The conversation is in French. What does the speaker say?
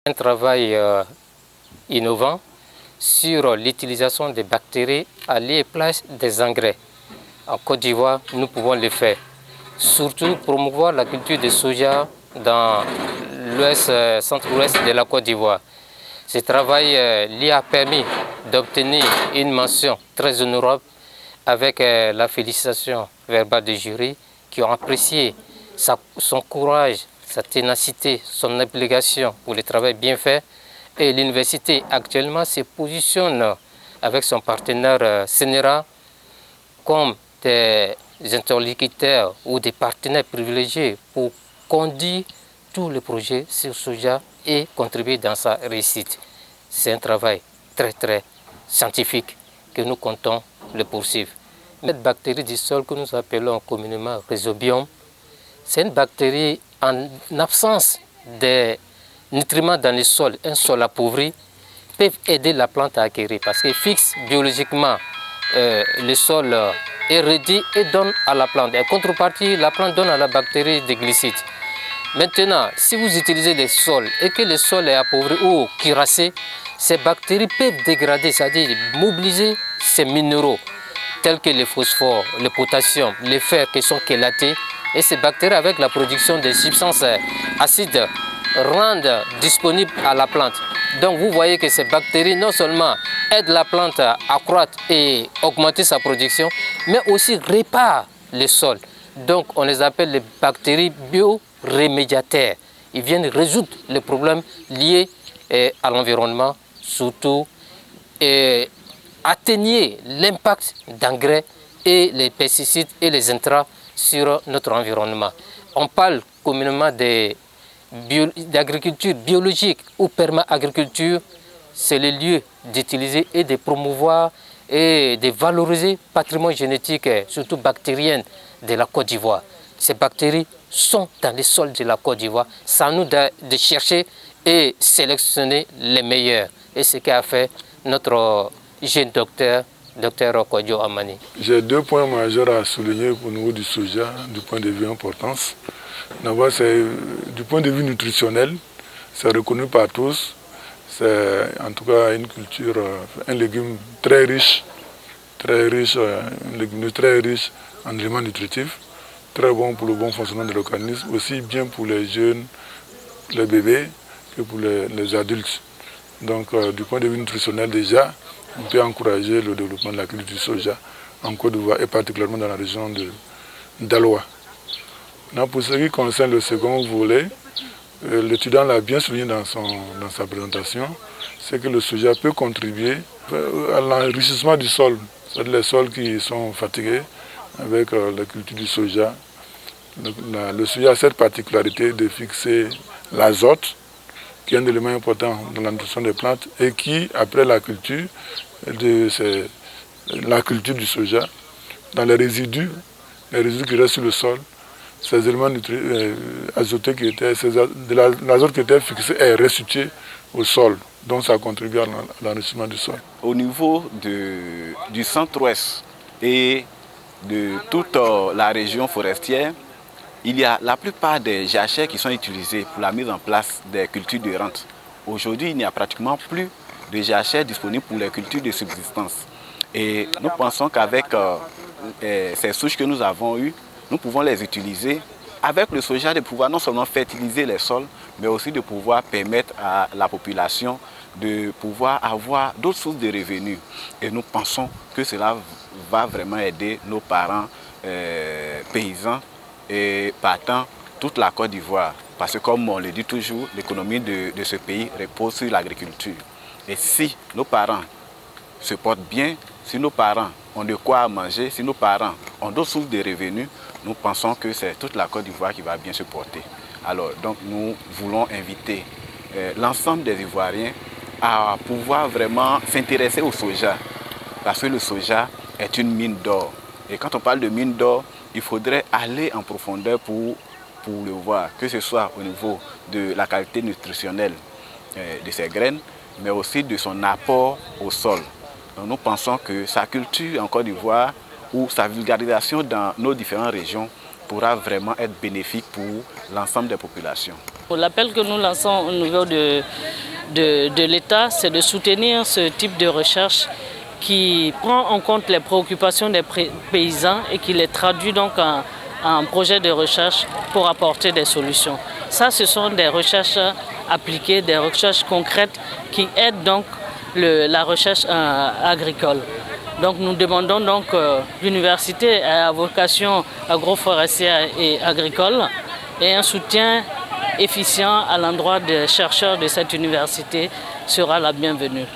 Un travail innovant sur l'utilisation des bactéries à la place des engrais. En Côte d'Ivoire, nous pouvons le faire. Surtout promouvoir la culture de soja dans l'ouest, centre-ouest de la Côte d'Ivoire. Ce travail lui a permis d'obtenir une mention très honorable avec la félicitation verbale du jury qui ont apprécié son courage, sa ténacité, son abnégation pour le travail bien fait. Et l'université actuellement se positionne avec son partenaire CNRA comme des interlocuteurs ou des partenaires privilégiés pour conduire tous les projets sur soja et contribuer dans sa réussite. C'est un travail très scientifique que nous comptons le poursuivre. Cette bactérie du sol que nous appelons communément rhizobium, c'est une bactérie en absence de nutriments dans le sol, un sol appauvri, peuvent aider la plante à acquérir parce qu'ils fixent biologiquement le sol est réduit et donne à la plante. En contrepartie, la plante donne à la bactérie des glycides. Maintenant, si vous utilisez le sol et que le sol est appauvri ou cuirassé, ces bactéries peuvent dégrader, c'est-à-dire mobiliser ces minéraux tels que le phosphore, le potassium, le fer qui sont chélatés. Et ces bactéries, avec la production des substances acides, rendent disponibles à la plante. Donc vous voyez que ces bactéries non seulement aident la plante à croître et augmenter sa production, mais aussi réparent le sol. Donc on les appelle les bactéries bioremédiataires. Ils viennent résoudre les problèmes liés à l'environnement, surtout et atténuer l'impact d'engrais et les pesticides et les intrants sur notre environnement. On parle communément d'agriculture biologique ou perma-agriculture. C'est le lieu d'utiliser et de promouvoir et de valoriser le patrimoine génétique, surtout bactérien, de la Côte d'Ivoire. Ces bactéries sont dans les sols de la Côte d'Ivoire. C'est à nous de chercher et sélectionner les meilleurs. Et c'est ce qu'a fait notre jeune docteur Kojo Amani. J'ai deux points majeurs à souligner au niveau du soja, du point de vue importance. D'abord, c'est du point de vue nutritionnel, c'est reconnu par tous. C'est en tout cas une culture, un légume très riche, un légume très riche en éléments nutritifs, très bon pour le bon fonctionnement de l'organisme, aussi bien pour les jeunes, les bébés, que pour les adultes. Donc, du point de vue nutritionnel déjà, on peut encourager le développement de la culture du soja en Côte d'Ivoire et particulièrement dans la région d'Aloa. Pour ce qui concerne le second volet, l'étudiant l'a bien souligné dans sa présentation, c'est que le soja peut contribuer à l'enrichissement du sol. C'est-à-dire les sols qui sont fatigués avec la culture du soja. Le soja a cette particularité de fixer l'azote, qui est un élément important dans la nutrition des plantes et qui, après la culture du soja, dans les résidus qui restent sur le sol, ces éléments azotés l'azote qui était fixé est restitué au sol, donc ça contribue à l'enrichissement du sol. Au niveau du centre-ouest et de toute la région forestière, il y a la plupart des jachères qui sont utilisés pour la mise en place des cultures de rente. Aujourd'hui, il n'y a pratiquement plus de jachères disponibles pour les cultures de subsistance. Et nous pensons qu'avec ces souches que nous avons eues, nous pouvons les utiliser avec le soja, de pouvoir non seulement fertiliser les sols, mais aussi de pouvoir permettre à la population de pouvoir avoir d'autres sources de revenus. Et nous pensons que cela va vraiment aider nos parents paysans et partant toute la Côte d'Ivoire. Parce que comme on le dit toujours, l'économie de ce pays repose sur l'agriculture. Et si nos parents se portent bien, si nos parents ont de quoi manger, si nos parents ont d'autres sources de revenus, nous pensons que c'est toute la Côte d'Ivoire qui va bien se porter. Alors, donc nous voulons inviter l'ensemble des Ivoiriens à pouvoir vraiment s'intéresser au soja. Parce que le soja est une mine d'or. Et quand on parle de mine d'or, il faudrait aller en profondeur pour le voir, que ce soit au niveau de la qualité nutritionnelle de ses graines, mais aussi de son apport au sol. Donc nous pensons que sa culture en Côte d'Ivoire ou sa vulgarisation dans nos différentes régions pourra vraiment être bénéfique pour l'ensemble des populations. L'appel que nous lançons au niveau de l'État, c'est de soutenir ce type de recherche qui prend en compte les préoccupations des paysans et qui les traduit donc en projet de recherche pour apporter des solutions. Ça, ce sont des recherches appliquées, des recherches concrètes qui aident donc la recherche agricole. Donc nous demandons donc l'université à vocation agroforestière et agricole et un soutien efficient à l'endroit des chercheurs de cette université sera la bienvenue.